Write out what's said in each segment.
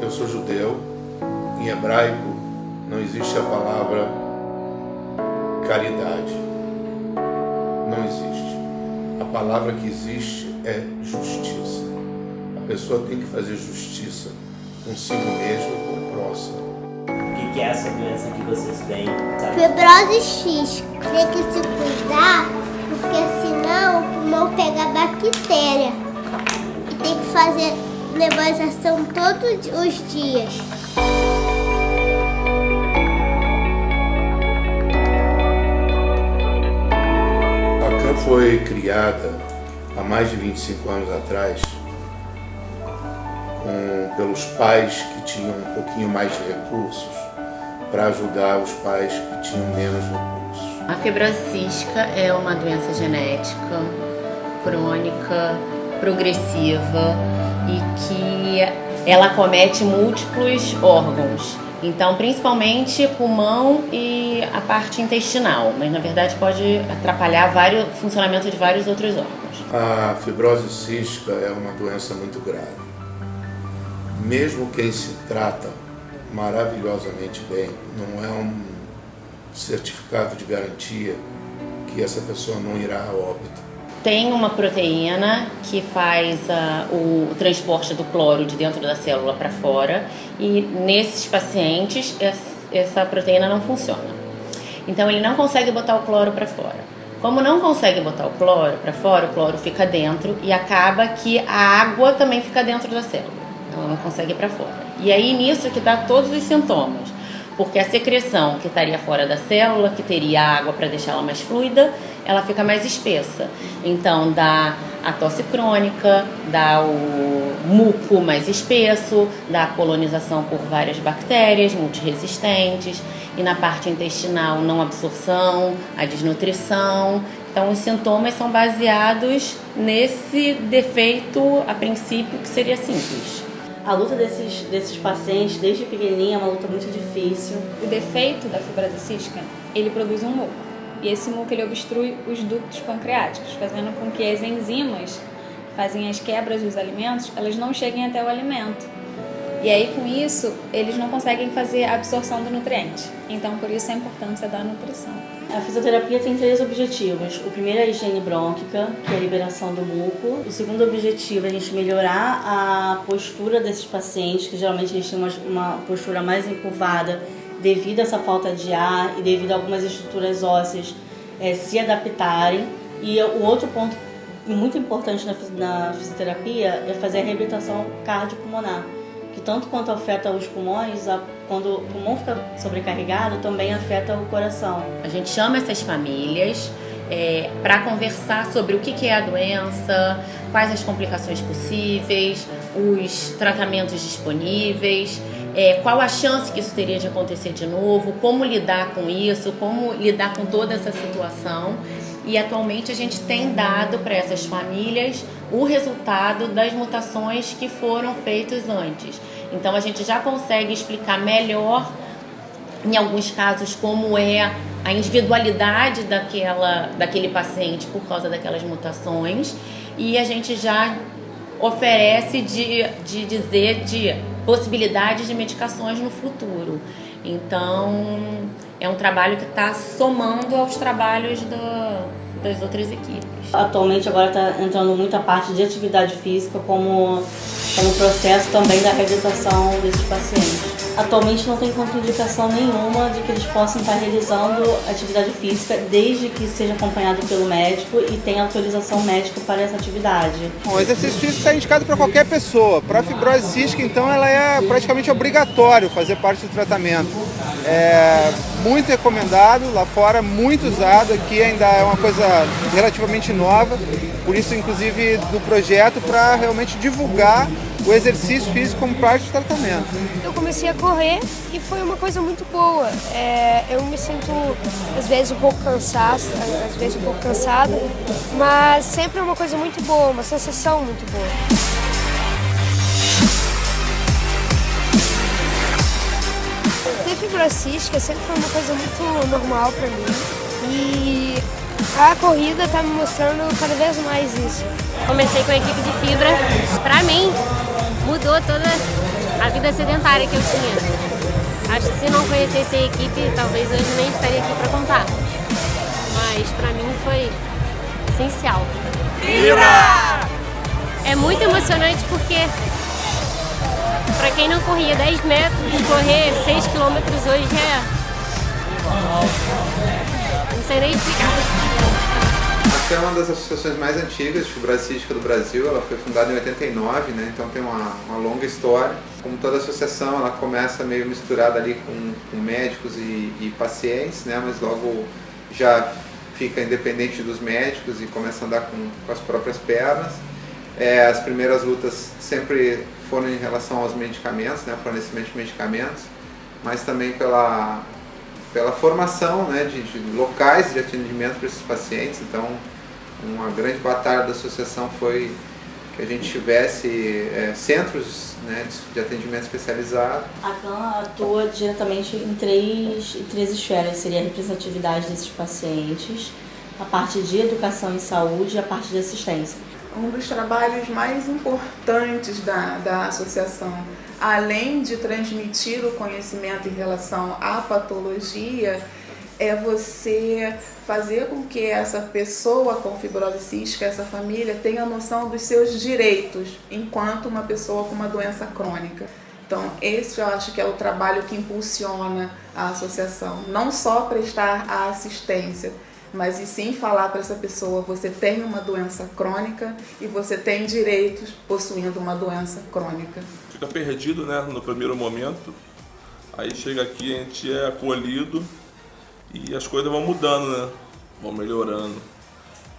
eu sou judeu. Em hebraico não existe a palavra caridade. Não existe. A palavra que existe é justiça. A pessoa tem que fazer justiça consigo mesmo e com o próximo. O que é essa doença que vocês têm? Sabe? Fibrose cística. Tem que se cuidar, porque senão o pulmão pega bactéria. E tem que fazer nebulização todos os dias. A CAN foi criada há mais de 25 anos atrás pelos pais que tinham um pouquinho mais de recursos para ajudar os pais que tinham menos recursos. A fibrose cística é uma doença genética, crônica, progressiva e que ela acomete múltiplos órgãos. Então, principalmente pulmão e a parte intestinal, mas na verdade pode atrapalhar o funcionamento de vários outros órgãos. A fibrose cística é uma doença muito grave. Mesmo quem se trata maravilhosamente bem, não é um certificado de garantia que essa pessoa não irá a óbito. Tem uma proteína que faz o transporte do cloro de dentro da célula para fora e nesses pacientes essa proteína não funciona. Então ele não consegue botar o cloro para fora. Como não consegue botar o cloro para fora, o cloro fica dentro e acaba que a água também fica dentro da célula. Ela não consegue ir para fora. E aí nisso que dá todos os sintomas. Porque a secreção que estaria fora da célula, que teria água para deixar ela mais fluida, ela fica mais espessa. Então dá a tosse crônica, dá o muco mais espesso, dá a colonização por várias bactérias multiresistentes e na parte intestinal não absorção, a desnutrição. Então os sintomas são baseados nesse defeito, a princípio, que seria simples. A luta desses pacientes, desde pequenininha, é uma luta muito difícil. O defeito da fibrose cística, ele produz um muco. E esse muco, ele obstrui os ductos pancreáticos, fazendo com que as enzimas que fazem as quebras dos alimentos, elas não cheguem até o alimento. E aí, com isso, eles não conseguem fazer a absorção do nutriente. Então, por isso a importância da nutrição. A fisioterapia tem 3 objetivos. O primeiro é a higiene brônquica, que é a liberação do muco. O segundo objetivo é a gente melhorar a postura desses pacientes, que geralmente eles têm uma postura mais encurvada devido a essa falta de ar e devido a algumas estruturas ósseas se adaptarem. E o outro ponto muito importante na fisioterapia é fazer a reabilitação cardiopulmonar, que tanto quanto afeta os pulmões, quando o pulmão fica sobrecarregado, também afeta o coração. A gente chama essas famílias para conversar sobre o que é a doença, quais as complicações possíveis, os tratamentos disponíveis, qual a chance que isso teria de acontecer de novo, como lidar com isso, como lidar com toda essa situação. E atualmente a gente tem dado para essas famílias o resultado das mutações que foram feitas antes. Então a gente já consegue explicar melhor, em alguns casos, como é a individualidade daquele paciente por causa daquelas mutações, e a gente já oferece de possibilidades de medicações no futuro. Então é um trabalho que está somando aos trabalhos das outras equipes. Atualmente agora está entrando muita parte de atividade física como processo também da reabilitação desses pacientes. Atualmente não tem contraindicação nenhuma de que eles possam estar realizando atividade física desde que seja acompanhado pelo médico e tenha autorização médica para essa atividade. O exercício físico é indicado para qualquer pessoa. Para a fibrose cística, então, ela é praticamente obrigatório fazer parte do tratamento. É muito recomendado, lá fora muito usado, aqui ainda é uma coisa relativamente nova, por isso inclusive do projeto para realmente divulgar o exercício físico como parte do tratamento. Eu comecei a correr e foi uma coisa muito boa. Eu me sinto às vezes um pouco cansada, mas sempre é uma coisa muito boa, uma sensação muito boa. Ter fibrose cística sempre foi uma coisa muito normal para mim e a corrida está me mostrando cada vez mais isso. Comecei com a equipe de fibra. Para mim, mudou toda a vida sedentária que eu tinha. Acho que se não conhecesse a equipe, talvez hoje nem estaria aqui para contar. Mas para mim foi essencial. Vibra! É muito emocionante porque, para quem não corria 10 metros, correr 6 quilômetros hoje não sei nem explicar. É uma das associações mais antigas de fibrose cística do Brasil. Ela foi fundada em 89, né? Então tem uma longa história. Como toda associação, ela começa meio misturada ali com médicos e pacientes, né? Mas logo já fica independente dos médicos e começa a andar com as próprias pernas. As primeiras lutas sempre foram em relação aos medicamentos, né? Fornecimento de medicamentos, mas também pela formação, né? de locais de atendimento para esses pacientes. Então, uma grande batalha da associação foi que a gente tivesse centros, né, de atendimento especializado. A CAN atua diretamente em três esferas, seria a representatividade desses pacientes, a parte de educação em saúde e a parte de assistência. Um dos trabalhos mais importantes da associação, além de transmitir o conhecimento em relação à patologia, é você fazer com que essa pessoa com fibrose cística, essa família, tenha noção dos seus direitos enquanto uma pessoa com uma doença crônica. Então, esse eu acho que é o trabalho que impulsiona a associação. Não só prestar a assistência, mas e sim falar para essa pessoa: você tem uma doença crônica e você tem direitos possuindo uma doença crônica. Fica perdido, né, no primeiro momento, aí chega aqui, a gente é acolhido e as coisas vão mudando, né, vão melhorando.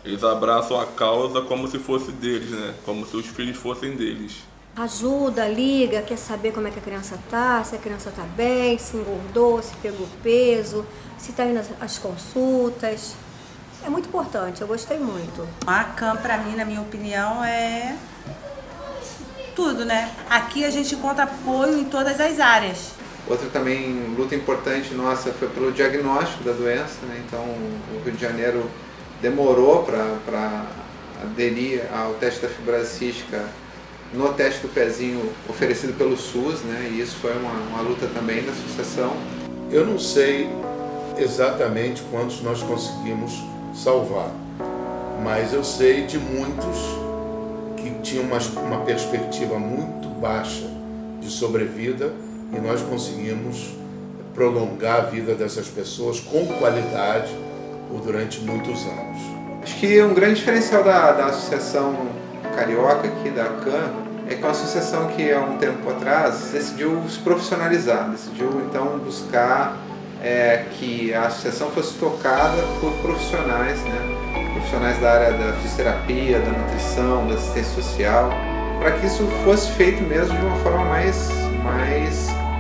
Eles abraçam a causa como se fosse deles, né, como se os filhos fossem deles. Ajuda, liga, quer saber como é que a criança tá, se a criança tá bem, se engordou, se pegou peso, se tá indo às consultas. É muito importante, eu gostei muito. A CAN, para mim, na minha opinião, é tudo, né? Aqui a gente encontra apoio em todas as áreas. Outra também luta importante nossa foi pelo diagnóstico da doença, né? Então o Rio de Janeiro demorou para aderir ao teste da fibrose cística no teste do pezinho oferecido pelo SUS, né? E isso foi uma luta também da associação. Eu não sei exatamente quantos nós conseguimos salvar, mas eu sei de muitos que tinham uma perspectiva muito baixa de sobrevida e nós conseguimos prolongar a vida dessas pessoas com qualidade durante muitos anos. Acho que um grande diferencial da associação carioca aqui, da CAN, é que é uma associação que há um tempo atrás decidiu se profissionalizar, decidiu então buscar que a associação fosse tocada por profissionais, né? Profissionais da área da fisioterapia, da nutrição, da assistência social, para que isso fosse feito mesmo de uma forma mais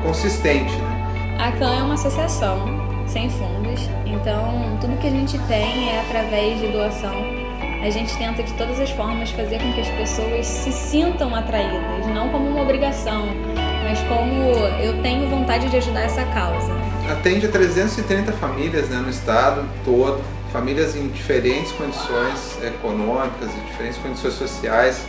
consistente, né? A CAN é uma associação sem fundos, então tudo que a gente tem é através de doação. A gente tenta de todas as formas fazer com que as pessoas se sintam atraídas, não como uma obrigação, mas como eu tenho vontade de ajudar essa causa. Atende a 330 famílias, né, no estado todo, famílias em diferentes condições econômicas e diferentes condições sociais.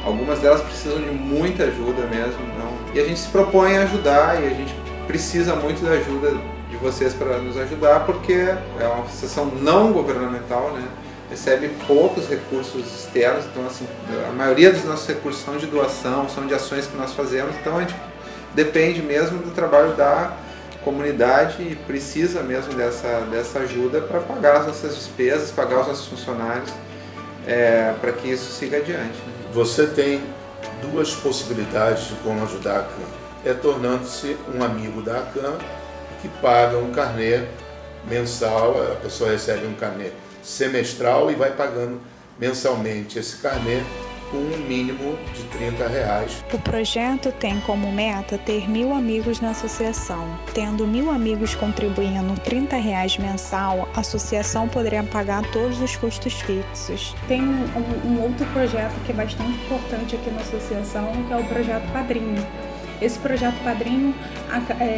Algumas delas precisam de muita ajuda mesmo, não? E a gente se propõe a ajudar e a gente precisa muito da ajuda de vocês para nos ajudar, porque é uma associação não governamental, né? Recebe poucos recursos externos, então assim, a maioria dos nossos recursos são de doação, são de ações que nós fazemos, então a gente depende mesmo do trabalho da comunidade e precisa mesmo dessa ajuda para pagar as nossas despesas, pagar os nossos funcionários, para que isso siga adiante, né? Você tem duas possibilidades de como ajudar a CAN. Tornando-se um amigo da CAN, que paga um carnê mensal, a pessoa recebe um carnê semestral e vai pagando mensalmente esse carnê com um mínimo de R$30. O projeto tem como meta ter 1.000 amigos na associação. Tendo 1.000 amigos contribuindo R$30 mensal, a associação poderia pagar todos os custos fixos. Tem um outro projeto que é bastante importante aqui na associação, que é o projeto Padrinho. Esse projeto Padrinho,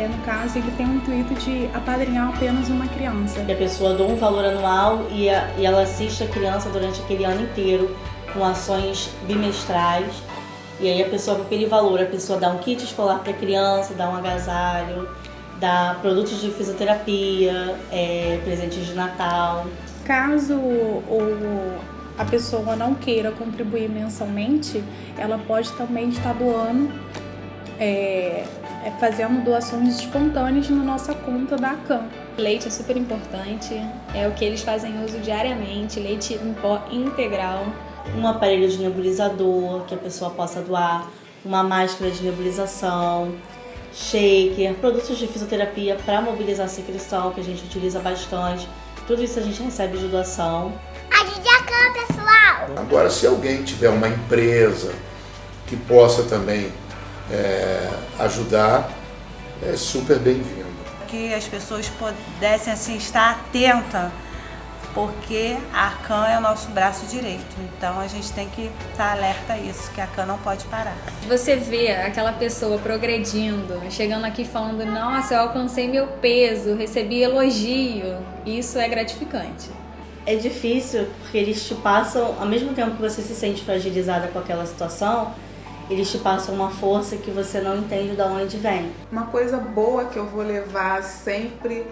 no caso, ele tem o intuito de apadrinhar apenas uma criança. E a pessoa doa um valor anual e ela assiste a criança durante aquele ano inteiro, com ações bimestrais. E aí a pessoa, com aquele valor, a pessoa dá um kit escolar para a criança, dá um agasalho, dá produtos de fisioterapia, presentes de Natal. Caso a pessoa não queira contribuir mensalmente, ela pode também estar doando, fazendo doações espontâneas na nossa conta da ACAM. Leite é super importante, é o que eles fazem uso diariamente, leite em pó integral. Um aparelho de nebulizador que a pessoa possa doar, uma máscara de nebulização, shaker, produtos de fisioterapia para mobilizar a secreção, que a gente utiliza bastante. Tudo isso a gente recebe de doação. Ajude a ACAM, pessoal! Agora, se alguém tiver uma empresa que possa também ajudar, é super bem-vindo. Que as pessoas pudessem assim, estar atentas, porque a ACAM é o nosso braço direito. Então a gente tem que estar alerta a isso, que a ACAM não pode parar. Você vê aquela pessoa progredindo, chegando aqui falando, nossa, eu alcancei meu peso, recebi elogio. Isso é gratificante. É difícil porque eles te passam, ao mesmo tempo que você se sente fragilizada com aquela situação, eles te passam uma força que você não entende de onde vem. Uma coisa boa que eu vou levar sempre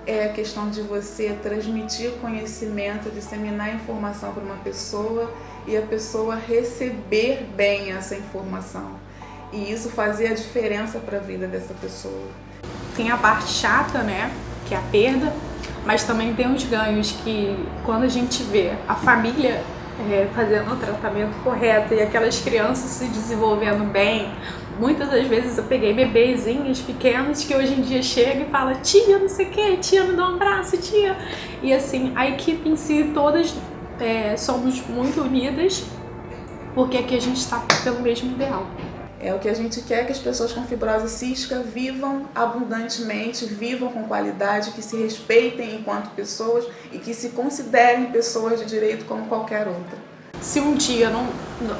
é a questão de você transmitir conhecimento, disseminar informação para uma pessoa e a pessoa receber bem essa informação. E isso fazer a diferença para a vida dessa pessoa. Tem a parte chata, né, que é a perda, mas também tem os ganhos que quando a gente vê a família fazendo o tratamento correto e aquelas crianças se desenvolvendo bem. Muitas das vezes eu peguei bebezinhos pequenos que hoje em dia chegam e falam, tia, não sei o que, tia, me dá um abraço, tia. E assim, a equipe em si, todas somos muito unidas, porque aqui a gente está pelo mesmo ideal. O que a gente quer que as pessoas com fibrose cística vivam abundantemente, vivam com qualidade, que se respeitem enquanto pessoas e que se considerem pessoas de direito como qualquer outra. Se um dia não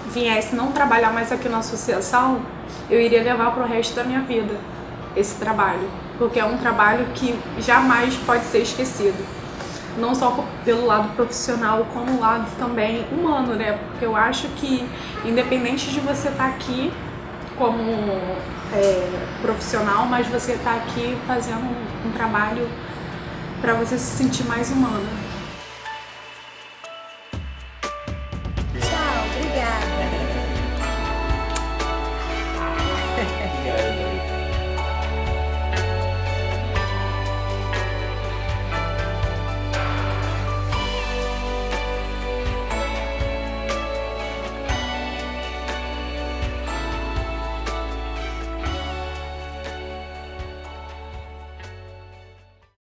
viesse não trabalhar mais aqui na associação, eu iria levar para o resto da minha vida esse trabalho, porque é um trabalho que jamais pode ser esquecido. Não só pelo lado profissional, como o lado também humano, né? Porque eu acho que, independente de você estar aqui como profissional, mas você está aqui fazendo um trabalho para você se sentir mais humana.